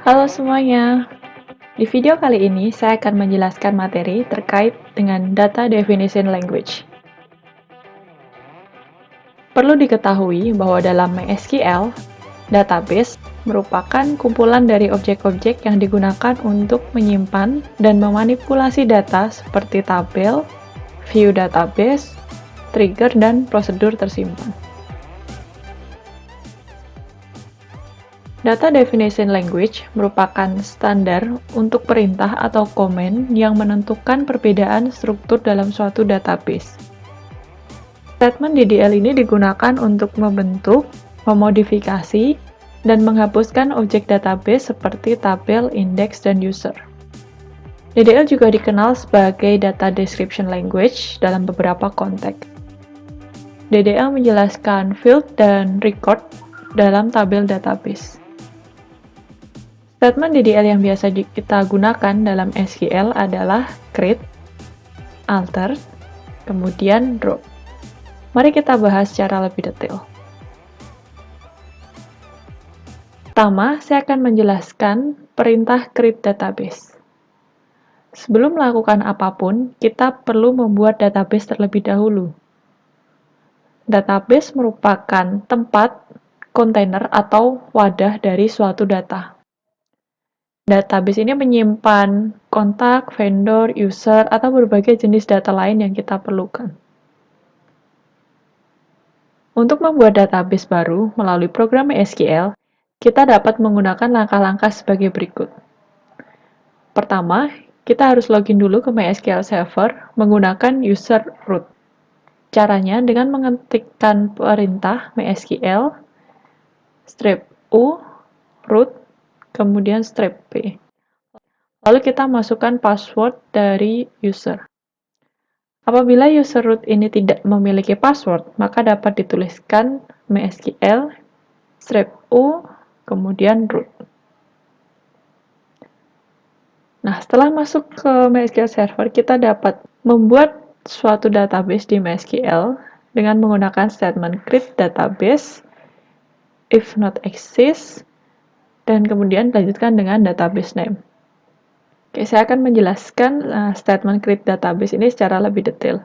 Halo semuanya, di video kali ini saya akan menjelaskan materi terkait dengan Data Definition Language. Perlu diketahui bahwa dalam MySQL, database merupakan kumpulan dari objek-objek yang digunakan untuk menyimpan dan memanipulasi data seperti tabel, view database, trigger, dan prosedur tersimpan. Data Definition Language merupakan standar untuk perintah atau komen yang menentukan perbedaan struktur dalam suatu database. Statement DDL ini digunakan untuk membentuk, memodifikasi, dan menghapuskan objek database seperti tabel, indeks, dan user. DDL juga dikenal sebagai Data Description Language dalam beberapa konteks. DDL menjelaskan field dan record dalam tabel database. Statement DDL yang biasa kita gunakan dalam SQL adalah create, alter, kemudian drop. Mari kita bahas secara lebih detail. Pertama, saya akan menjelaskan perintah create database. Sebelum melakukan apapun, kita perlu membuat database terlebih dahulu. Database merupakan tempat, kontainer, atau wadah dari suatu data. Database ini menyimpan kontak, vendor, user, atau berbagai jenis data lain yang kita perlukan. Untuk membuat database baru melalui program MySQL, kita dapat menggunakan langkah-langkah sebagai berikut. Pertama, kita harus login dulu ke MySQL Server menggunakan user root. Caranya dengan mengetikkan perintah MySQL -u root kemudian -p. Lalu kita masukkan password dari user. Apabila user root ini tidak memiliki password, maka dapat dituliskan MySQL -u kemudian root. Nah, setelah masuk ke MySQL Server, kita dapat membuat suatu database di MySQL dengan menggunakan statement create database, if not exist, dan kemudian dilanjutkan dengan database name. Oke, saya akan menjelaskan statement create database ini secara lebih detail.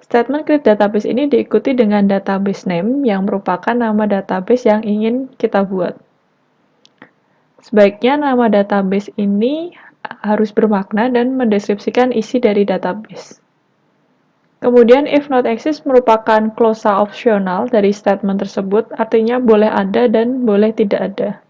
Statement create database ini diikuti dengan database name yang merupakan nama database yang ingin kita buat. Sebaiknya nama database ini harus bermakna dan mendeskripsikan isi dari database. Kemudian if not exist merupakan klausa opsional dari statement tersebut, artinya boleh ada dan boleh tidak ada.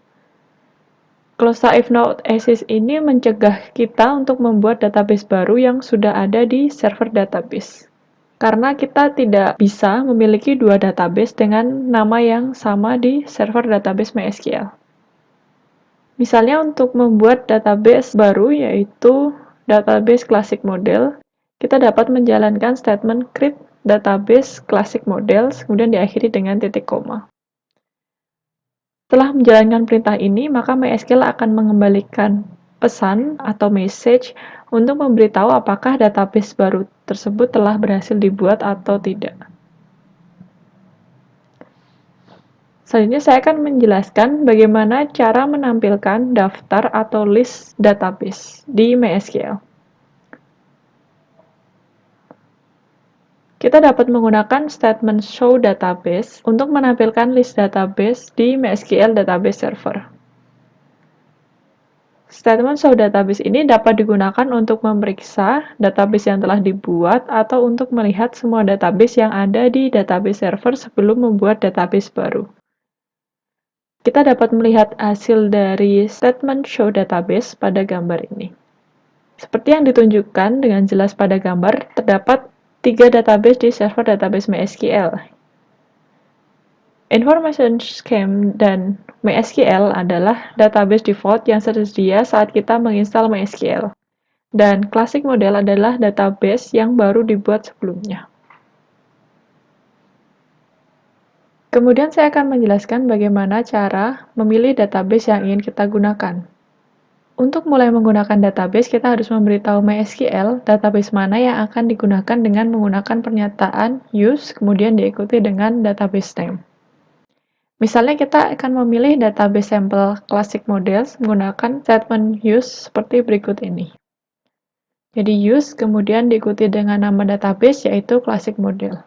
Klausa if not exist ini mencegah kita untuk membuat database baru yang sudah ada di server database. Karena kita tidak bisa memiliki dua database dengan nama yang sama di server database MySQL. Misalnya untuk membuat database baru yaitu database classic model, kita dapat menjalankan statement create database classic models, kemudian diakhiri dengan titik koma. Setelah menjalankan perintah ini, maka MySQL akan mengembalikan pesan atau message untuk memberitahu apakah database baru tersebut telah berhasil dibuat atau tidak. Selanjutnya saya akan menjelaskan bagaimana cara menampilkan daftar atau list database di MySQL. Kita dapat menggunakan statement show database untuk menampilkan list database di MySQL Database Server. Statement show database ini dapat digunakan untuk memeriksa database yang telah dibuat atau untuk melihat semua database yang ada di database server sebelum membuat database baru. Kita dapat melihat hasil dari statement show database pada gambar ini. Seperti yang ditunjukkan dengan jelas pada gambar, terdapat 3 database di server database MySQL. Information Scheme dan MySQL adalah database default yang tersedia saat kita menginstal MySQL. Dan Classic Model adalah database yang baru dibuat sebelumnya. Kemudian saya akan menjelaskan bagaimana cara memilih database yang ingin kita gunakan. Untuk mulai menggunakan database, kita harus memberitahu MySQL database mana yang akan digunakan dengan menggunakan pernyataan use, kemudian diikuti dengan database name. Misalnya kita akan memilih database sampel classic models menggunakan statement use seperti berikut ini. Jadi use kemudian diikuti dengan nama database yaitu classic model.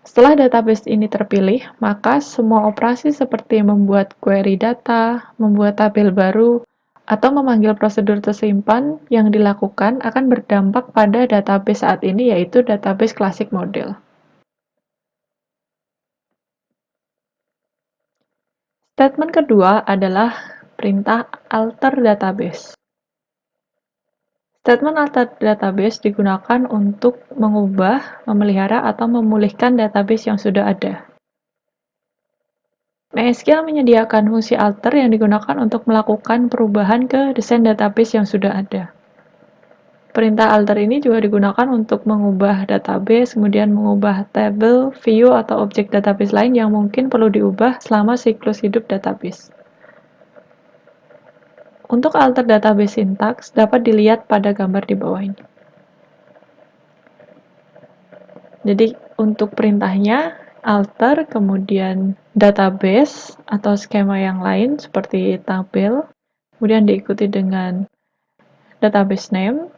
Setelah database ini terpilih, maka semua operasi seperti membuat query data, membuat tabel baru, atau memanggil prosedur tersimpan yang dilakukan akan berdampak pada database saat ini yaitu database classic model. Statement kedua adalah perintah alter database. Statement alter database digunakan untuk mengubah, memelihara, atau memulihkan database yang sudah ada. MySQL menyediakan fungsi alter yang digunakan untuk melakukan perubahan ke desain database yang sudah ada. Perintah alter ini juga digunakan untuk mengubah database, kemudian mengubah tabel, view, atau objek database lain yang mungkin perlu diubah selama siklus hidup database. Untuk alter database syntax dapat dilihat pada gambar di bawah ini. Jadi untuk perintahnya alter, kemudian database atau skema yang lain seperti tabel, kemudian diikuti dengan database name,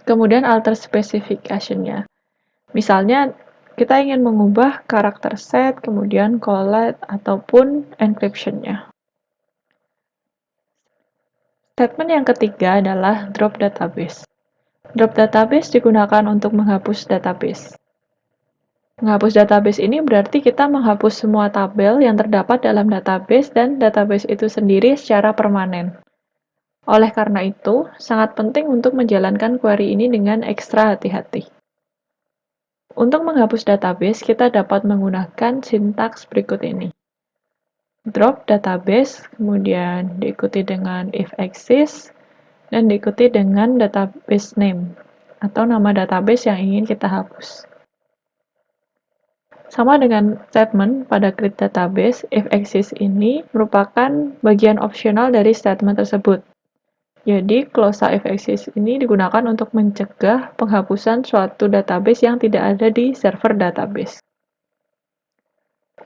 kemudian alter specification-nya. Misalnya kita ingin mengubah karakter set, kemudian collect, ataupun encryption-nya. Statement yang ketiga adalah drop database. Drop database digunakan untuk menghapus database. Menghapus database ini berarti kita menghapus semua tabel yang terdapat dalam database dan database itu sendiri secara permanen. Oleh karena itu, sangat penting untuk menjalankan query ini dengan ekstra hati-hati. Untuk menghapus database, kita dapat menggunakan sintaks berikut ini. Drop database, kemudian diikuti dengan if exists, dan diikuti dengan database name, atau nama database yang ingin kita hapus. Sama dengan statement pada create database, if exists ini merupakan bagian opsional dari statement tersebut. Jadi, klausa if exists ini digunakan untuk mencegah penghapusan suatu database yang tidak ada di server database.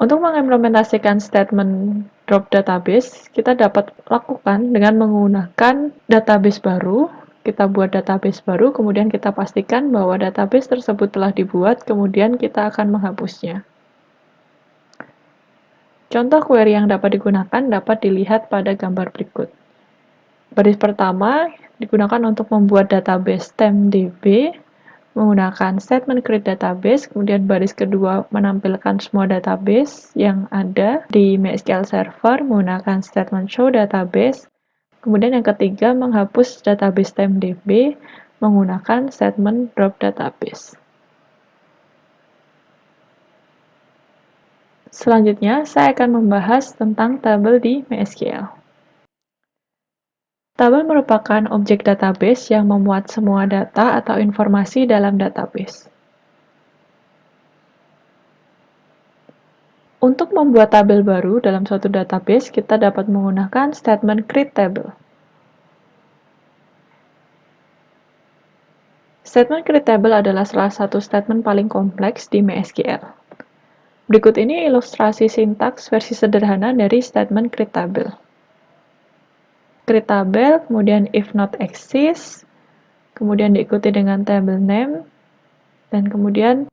Untuk mengimplementasikan statement drop database, kita dapat lakukan dengan menggunakan database baru. Kita buat database baru, kemudian kita pastikan bahwa database tersebut telah dibuat, kemudian kita akan menghapusnya. Contoh query yang dapat digunakan dapat dilihat pada gambar berikut. Baris pertama digunakan untuk membuat database TempDB menggunakan statement create database, kemudian baris kedua menampilkan semua database yang ada di MySQL Server menggunakan statement show database, kemudian yang ketiga menghapus database TempDB menggunakan statement drop database. Selanjutnya, saya akan membahas tentang tabel di MySQL. Tabel merupakan objek database yang memuat semua data atau informasi dalam database. Untuk membuat tabel baru dalam suatu database, kita dapat menggunakan statement create table. Statement create table adalah salah satu statement paling kompleks di MySQL. Berikut ini ilustrasi sintaks versi sederhana dari statement create table. Create tabel, kemudian if not exists, kemudian diikuti dengan table name, dan kemudian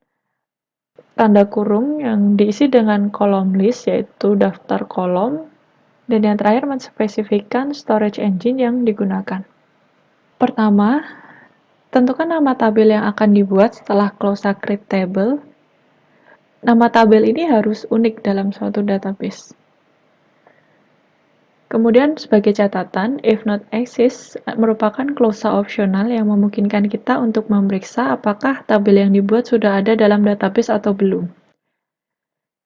tanda kurung yang diisi dengan kolom list, yaitu daftar kolom, dan yang terakhir menspesifikkan storage engine yang digunakan. Pertama, tentukan nama tabel yang akan dibuat setelah klausa create table. Nama tabel ini harus unik dalam suatu database. Kemudian sebagai catatan, if not exists merupakan klausa opsional yang memungkinkan kita untuk memeriksa apakah tabel yang dibuat sudah ada dalam database atau belum.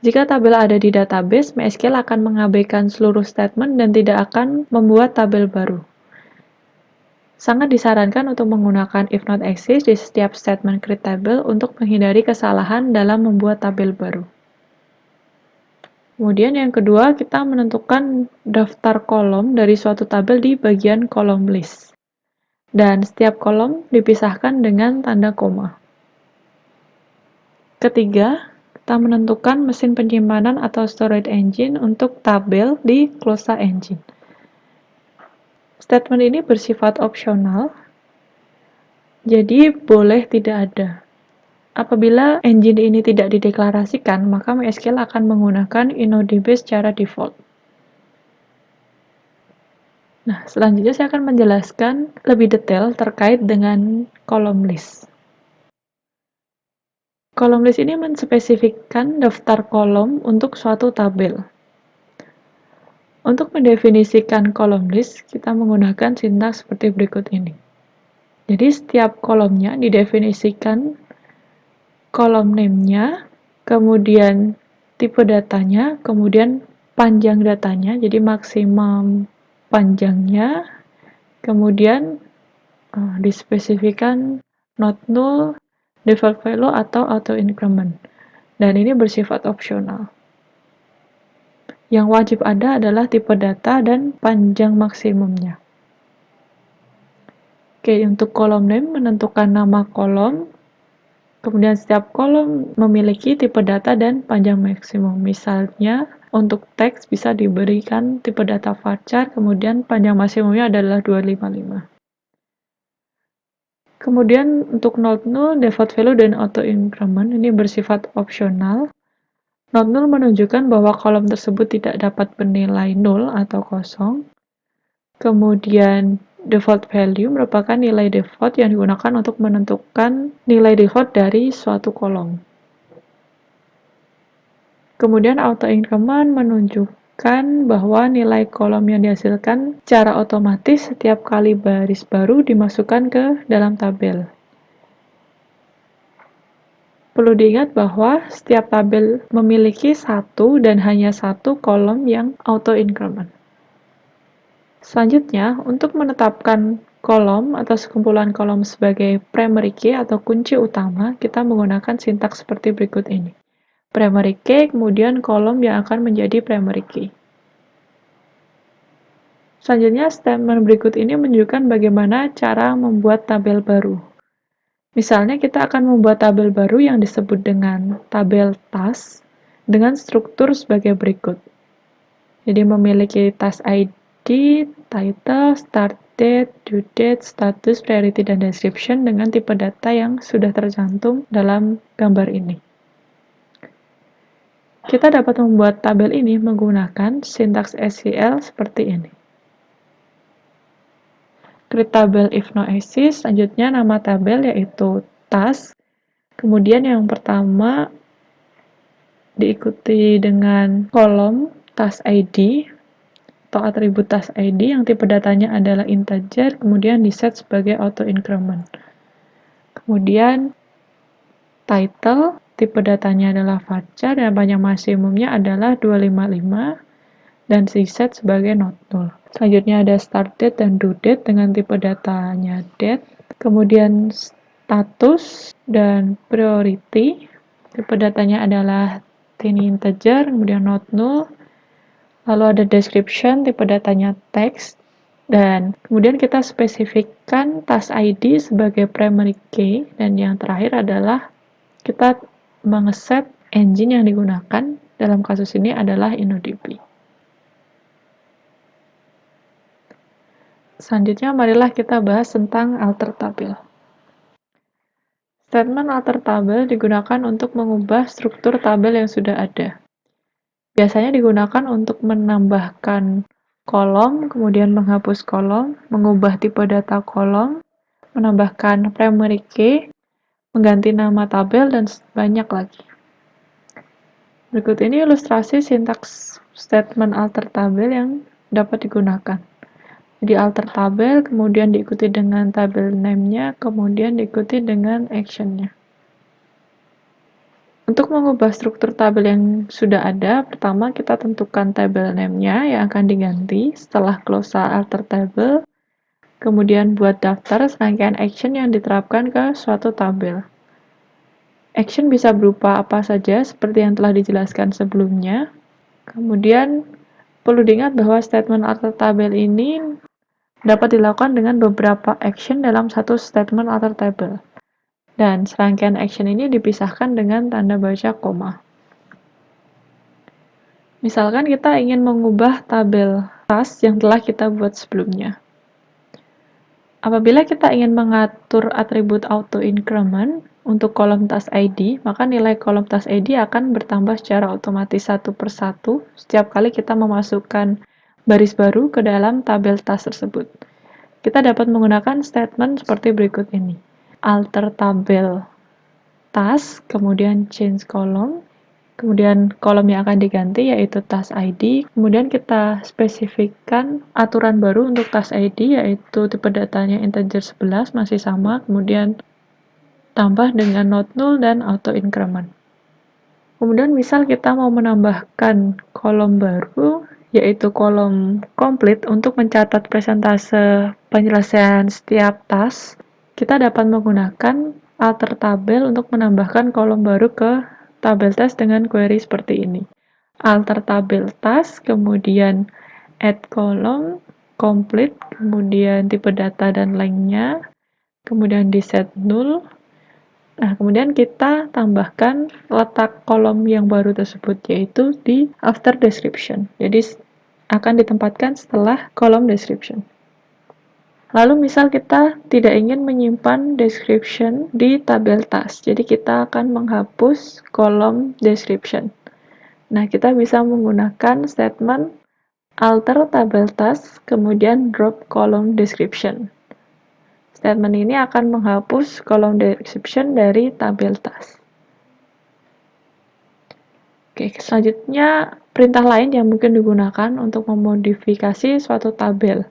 Jika tabel ada di database, MySQL akan mengabaikan seluruh statement dan tidak akan membuat tabel baru. Sangat disarankan untuk menggunakan if not exists di setiap statement create table untuk menghindari kesalahan dalam membuat tabel baru. Kemudian yang kedua, kita menentukan daftar kolom dari suatu tabel di bagian kolom list. Dan setiap kolom dipisahkan dengan tanda koma. Ketiga, kita menentukan mesin penyimpanan atau storage engine untuk tabel di Closa engine. Statement ini bersifat opsional, jadi boleh tidak ada. Apabila engine ini tidak dideklarasikan, maka MySQL akan menggunakan InnoDB secara default. Nah, selanjutnya saya akan menjelaskan lebih detail terkait dengan column list. Column list ini menspesifikkan daftar kolom untuk suatu tabel. Untuk mendefinisikan column list, kita menggunakan sintaks seperti berikut ini. Jadi setiap kolomnya didefinisikan kolom name-nya, kemudian tipe datanya, kemudian panjang datanya, jadi maksimum panjangnya, kemudian dispesifikan not null, default value, atau auto increment. Dan ini bersifat opsional. Yang wajib ada adalah tipe data dan panjang maksimumnya. Oke, untuk kolom name menentukan nama kolom, kemudian setiap kolom memiliki tipe data dan panjang maksimum. Misalnya, untuk teks bisa diberikan tipe data varchar, kemudian panjang maksimumnya adalah 255. Kemudian untuk not null, default value, dan auto increment ini bersifat opsional. Not null menunjukkan bahwa kolom tersebut tidak dapat bernilai null atau kosong. Kemudian default value merupakan nilai default yang digunakan untuk menentukan nilai default dari suatu kolom. Kemudian auto increment menunjukkan bahwa nilai kolom yang dihasilkan secara otomatis setiap kali baris baru dimasukkan ke dalam tabel. Perlu diingat bahwa setiap tabel memiliki satu dan hanya satu kolom yang auto increment. Selanjutnya, untuk menetapkan kolom atau sekumpulan kolom sebagai primary key atau kunci utama, kita menggunakan sintaks seperti berikut ini. Primary key, kemudian kolom yang akan menjadi primary key. Selanjutnya, statement berikut ini menunjukkan bagaimana cara membuat tabel baru. Misalnya, kita akan membuat tabel baru yang disebut dengan tabel task dengan struktur sebagai berikut. Jadi, memiliki task ID, title, start date, due date, status, priority, dan description dengan tipe data yang sudah tercantum dalam gambar ini. Kita dapat membuat tabel ini menggunakan sintaks SQL seperti ini. Create tabel if no exists, selanjutnya nama tabel yaitu task, kemudian yang pertama diikuti dengan kolom task ID, atau atribut task ID yang tipe datanya adalah integer, kemudian diset sebagai auto increment. Kemudian title, tipe datanya adalah varchar dan panjang maksimumnya adalah 255 dan diset sebagai not null. Selanjutnya ada start date dan due date dengan tipe datanya date. Kemudian status dan priority, tipe datanya adalah tiny integer, kemudian not null. Lalu ada description, tipe datanya text, dan kemudian kita spesifikkan task ID sebagai primary key, dan yang terakhir adalah kita mengeset engine yang digunakan, dalam kasus ini adalah InnoDB. Selanjutnya, marilah kita bahas tentang alter tabel. Statement alter tabel digunakan untuk mengubah struktur tabel yang sudah ada. Biasanya digunakan untuk menambahkan kolom, kemudian menghapus kolom, mengubah tipe data kolom, menambahkan primary key, mengganti nama tabel, dan banyak lagi. Berikut ini ilustrasi sintaks statement alter tabel yang dapat digunakan. Jadi alter tabel, kemudian diikuti dengan tabel name-nya, kemudian diikuti dengan action-nya. Untuk mengubah struktur tabel yang sudah ada, pertama kita tentukan tabel name-nya yang akan diganti setelah Closa alter table, kemudian buat daftar serangkaian action yang diterapkan ke suatu tabel. Action bisa berupa apa saja seperti yang telah dijelaskan sebelumnya. Kemudian perlu diingat bahwa statement alter tabel ini dapat dilakukan dengan beberapa action dalam satu statement alter table. Dan serangkaian action ini dipisahkan dengan tanda baca koma. Misalkan kita ingin mengubah tabel task yang telah kita buat sebelumnya. Apabila kita ingin mengatur atribut auto increment untuk kolom task ID, maka nilai kolom task ID akan bertambah secara otomatis satu per satu setiap kali kita memasukkan baris baru ke dalam tabel task tersebut. Kita dapat menggunakan statement seperti berikut ini. Alter tabel task, kemudian change column, kemudian kolom yang akan diganti yaitu task ID, kemudian kita spesifikkan aturan baru untuk task ID yaitu tipe datanya integer 11 masih sama, kemudian tambah dengan not null dan auto increment. Kemudian misal kita mau menambahkan kolom baru yaitu kolom complete untuk mencatat persentase penyelesaian setiap task, kita dapat menggunakan alter tabel untuk menambahkan kolom baru ke tabel task dengan query seperti ini. Alter tabel task, kemudian add column, complete, kemudian tipe data dan lengthnya, kemudian di set null. Nah, kemudian kita tambahkan letak kolom yang baru tersebut yaitu di after description. Jadi akan ditempatkan setelah kolom description. Lalu misal kita tidak ingin menyimpan description di tabel task, jadi kita akan menghapus kolom description. Nah, kita bisa menggunakan statement alter tabel task, kemudian drop column description. Statement ini akan menghapus kolom description dari tabel task. Oke, selanjutnya perintah lain yang mungkin digunakan untuk memodifikasi suatu tabel.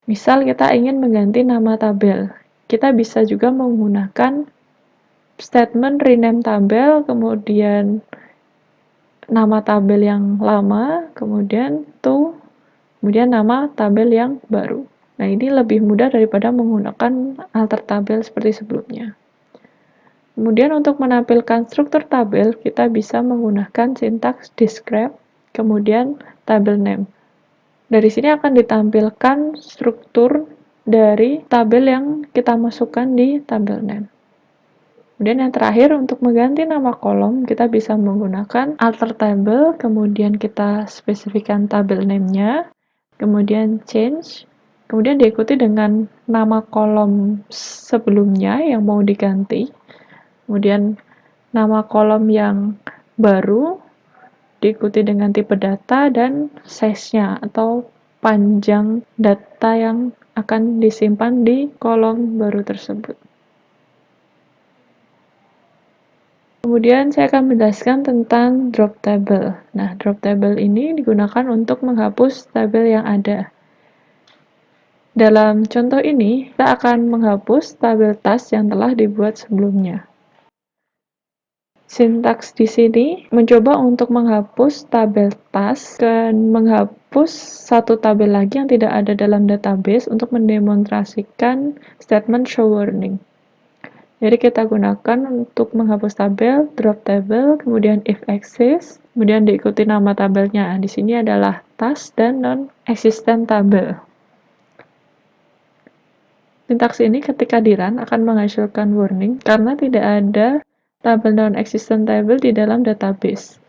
Misal kita ingin mengganti nama tabel, kita bisa juga menggunakan statement rename tabel, kemudian nama tabel yang lama, kemudian to, kemudian nama tabel yang baru. Nah, ini lebih mudah daripada menggunakan alter tabel seperti sebelumnya. Kemudian untuk menampilkan struktur tabel, kita bisa menggunakan sintaks describe, kemudian tabel name. Dari sini akan ditampilkan struktur dari tabel yang kita masukkan di tabel name. Kemudian yang terakhir, untuk mengganti nama kolom, kita bisa menggunakan alter table, kemudian kita spesifikkan tabel name-nya, kemudian change, kemudian diikuti dengan nama kolom sebelumnya yang mau diganti, kemudian nama kolom yang baru, diikuti dengan tipe data dan size-nya atau panjang data yang akan disimpan di kolom baru tersebut. Kemudian saya akan menjelaskan tentang drop table. Nah, drop table ini digunakan untuk menghapus tabel yang ada. Dalam contoh ini, kita akan menghapus tabel task yang telah dibuat sebelumnya. Sintaks di sini mencoba untuk menghapus tabel task dan menghapus satu tabel lagi yang tidak ada dalam database untuk mendemonstrasikan statement show warning. Jadi kita gunakan untuk menghapus tabel, drop table, kemudian if exists, kemudian diikuti nama tabelnya. Di sini adalah task dan non-existent tabel. Sintaks ini ketika di-run akan menghasilkan warning karena tidak ada tabel non-existent table di dalam database.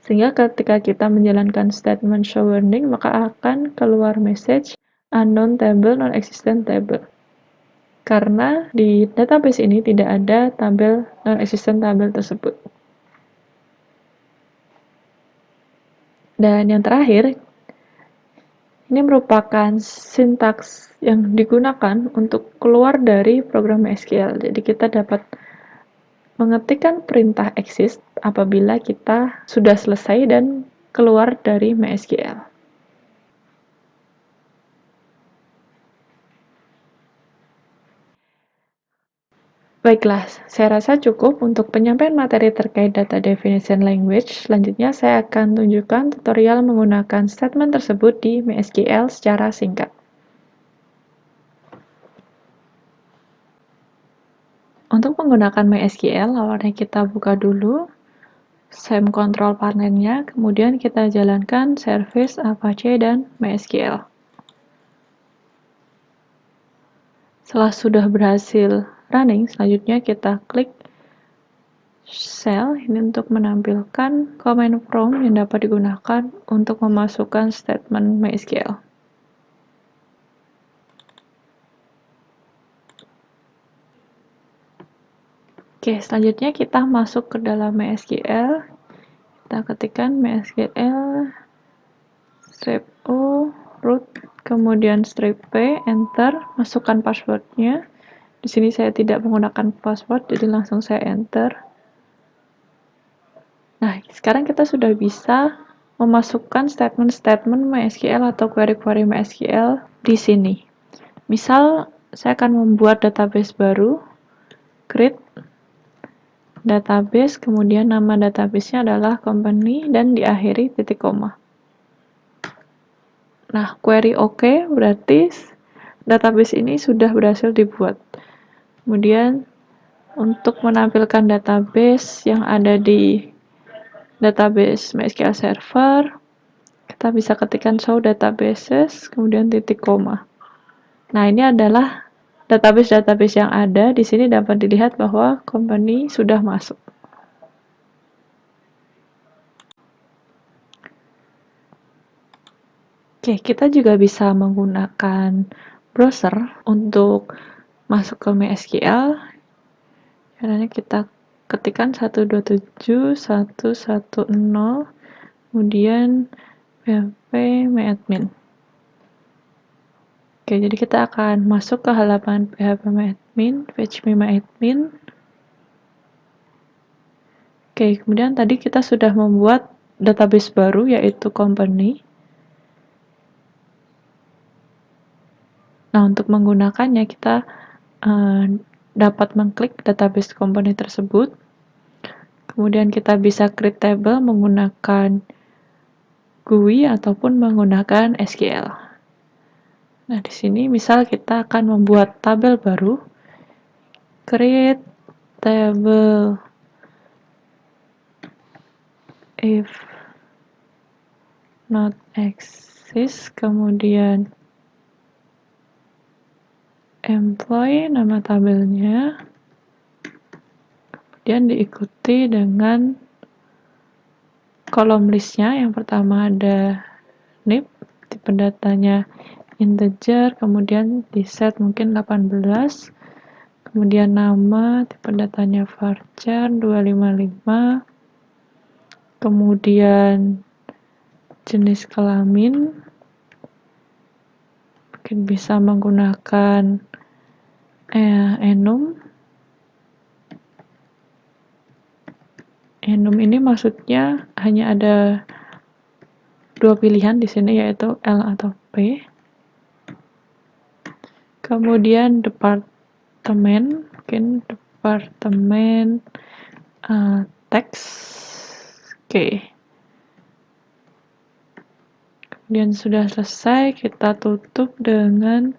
Sehingga ketika kita menjalankan statement show warning, maka akan keluar message unknown table, non-existent table. Karena di database ini tidak ada tabel non-existent tabel tersebut. Dan yang terakhir, ini merupakan sintaks yang digunakan untuk keluar dari program MySQL. Jadi kita dapat mengetikkan perintah exist apabila kita sudah selesai dan keluar dari MySQL. Baiklah, saya rasa cukup untuk penyampaian materi terkait data definition language. Selanjutnya saya akan tunjukkan tutorial menggunakan statement tersebut di MySQL secara singkat. Untuk menggunakan MySQL, awalnya kita buka dulu SAM control panelnya, kemudian kita jalankan service Apache dan MySQL. Setelah sudah berhasil running, selanjutnya kita klik Shell ini untuk menampilkan command prompt yang dapat digunakan untuk memasukkan statement MySQL. Oke, selanjutnya kita masuk ke dalam MySQL. Kita ketikkan MySQL strip U root kemudian strip P, enter, masukkan passwordnya. Di sini saya tidak menggunakan password, jadi langsung saya enter. Nah, sekarang kita sudah bisa memasukkan statement-statement MySQL atau query-query MySQL di sini. Misal, saya akan membuat database baru, create database, kemudian nama databasenya adalah company, dan diakhiri titik koma. Nah, query OK berarti database ini sudah berhasil dibuat. Kemudian, untuk menampilkan database yang ada di database MySQL Server, kita bisa ketikkan show databases, kemudian titik koma. Nah, ini adalah database-database yang ada. Di sini dapat dilihat bahwa company sudah masuk. Oke, kita juga bisa menggunakan browser untuk masuk ke MySQL. Caranya kita ketikkan 127.110, kemudian php myadmin. Oke, jadi kita akan masuk ke halaman php myadmin, fetch me myadmin. Oke, kemudian tadi kita sudah membuat database baru yaitu company. Nah, untuk menggunakannya kita dapat mengklik database company tersebut. Kemudian kita bisa create table menggunakan GUI ataupun menggunakan SQL. Nah, di sini misal kita akan membuat tabel baru, create table if not exist, kemudian employee, nama tabelnya, kemudian diikuti dengan kolom listnya. Yang pertama ada NIP, tipe datanya integer, kemudian di set mungkin 18, kemudian nama, tipe datanya varchar 255, kemudian jenis kelamin, mungkin bisa menggunakan enum. Enum ini maksudnya hanya ada dua pilihan di sini, yaitu L atau P. Kemudian departemen, mungkin departemen teks. Oke. Kemudian sudah selesai, kita tutup dengan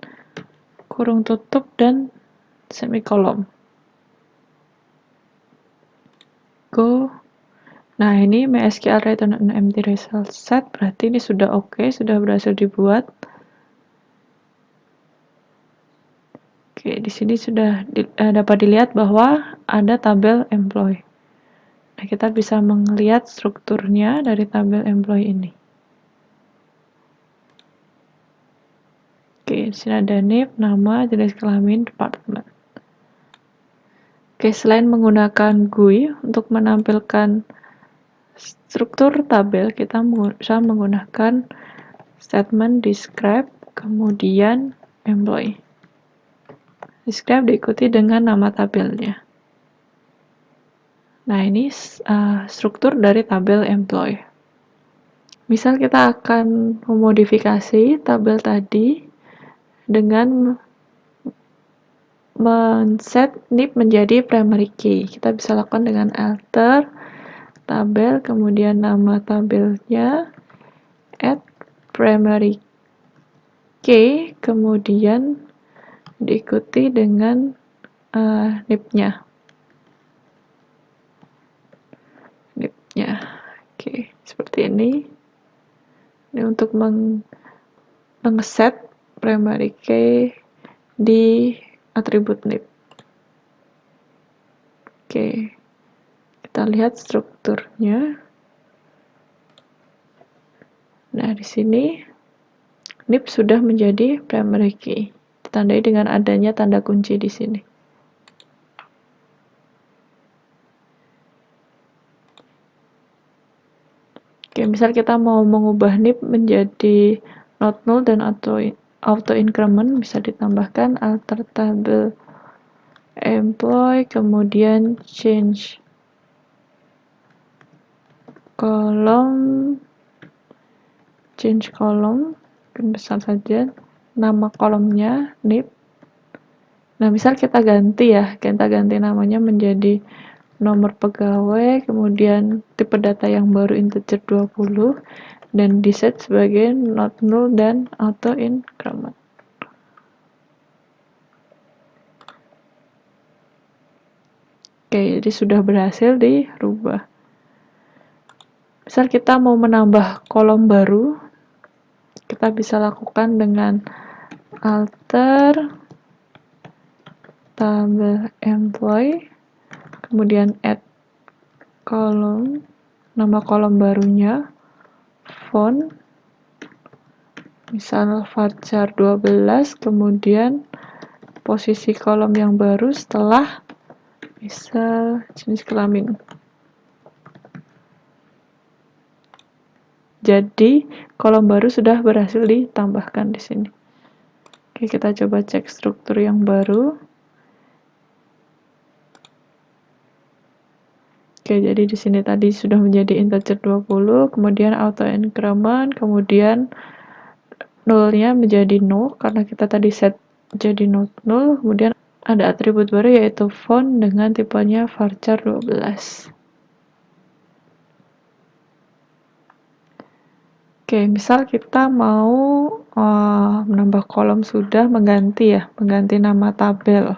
kurung tutup dan semikolon. Go. Nah, ini MySQL return an empty result set, berarti ini sudah oke, sudah berhasil dibuat. Oke, di sini sudah dapat dilihat bahwa ada tabel employee. Nah, kita bisa melihat strukturnya dari tabel employee ini. Oke, di sini ada NIP, nama, jenis kelamin, departemen. Oke, selain menggunakan GUI untuk menampilkan struktur tabel, kita bisa menggunakan statement describe, kemudian employee. Describe diikuti dengan nama tabelnya. Nah, ini struktur dari tabel employee. Misal kita akan memodifikasi tabel tadi dengan men-set NIP menjadi primary key. Kita bisa lakukan dengan alter tabel, kemudian nama tabelnya, add primary key, kemudian diikuti dengan NIP-nya. Oke, seperti ini. Ini untuk meng-set primary key di atribut NIP. Oke, Kita lihat strukturnya. Nah, di sini NIP sudah menjadi primary key, ditandai dengan adanya tanda kunci di sini. Oke, misal kita mau mengubah NIP menjadi not null dan auto increment, bisa ditambahkan alter table employee, kemudian change column, misal saja nama kolomnya NIP. Nah, misal kita ganti namanya menjadi nomor pegawai, kemudian tipe data yang baru integer 20, dan diset sebagai not null dan auto increment. Oke, jadi sudah berhasil dirubah. Misal kita mau menambah kolom baru, kita bisa lakukan dengan alter table employee, kemudian add kolom, nama kolom barunya, font, misal varchar 12, kemudian posisi kolom yang baru setelah misal jenis kelamin. Jadi kolom baru sudah berhasil ditambahkan di sini. Oke, kita coba cek struktur yang baru. Oke, jadi di sini tadi sudah menjadi integer 20, kemudian auto increment, kemudian nullnya menjadi null karena kita tadi set jadi not null, kemudian ada atribut baru yaitu font dengan tipenya varchar 12. Oke, misal kita mau menambah kolom sudah mengganti nama tabel.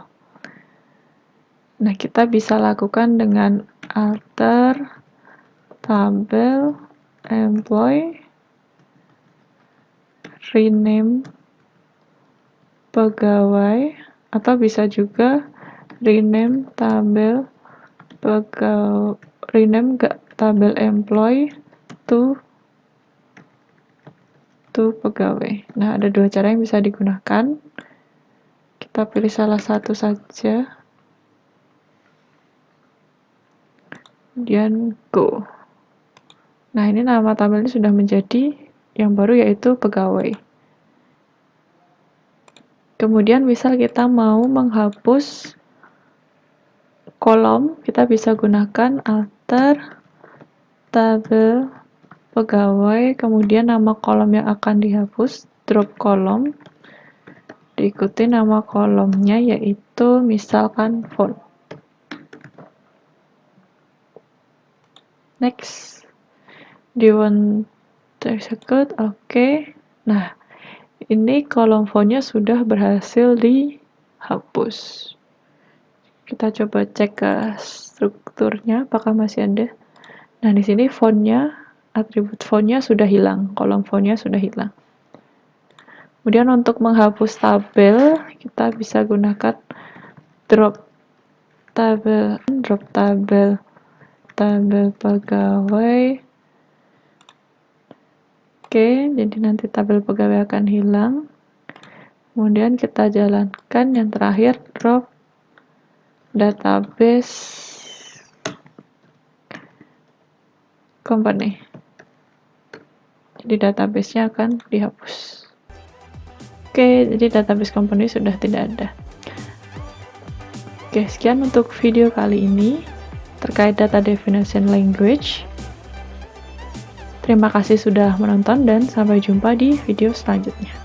Nah, kita bisa lakukan dengan alter tabel employee, rename pegawai, atau bisa juga rename tabel employee to pegawai. Nah, ada dua cara yang bisa digunakan. Kita pilih salah satu saja. Kemudian go. Nah, ini nama tabel ini sudah menjadi yang baru yaitu pegawai. Kemudian misal kita mau menghapus kolom, kita bisa gunakan alter tabel pegawai, kemudian nama kolom yang akan dihapus, drop kolom, diikuti nama kolomnya yaitu misalkan font. Next, do you want to execute? Oke. Nah, ini kolom fontnya sudah berhasil dihapus. Kita coba cek ke strukturnya apakah masih ada. Nah, di sini fontnya, atribut fontnya sudah hilang, kolom fontnya sudah hilang. Kemudian untuk menghapus tabel, kita bisa gunakan drop tabel pegawai. Oke, jadi nanti tabel pegawai akan hilang. Kemudian kita jalankan yang terakhir, drop database company. Jadi database-nya akan dihapus. Oke, jadi database company sudah tidak ada. Oke, sekian untuk video kali ini terkait data definition language. Terima kasih sudah menonton dan sampai jumpa di video selanjutnya.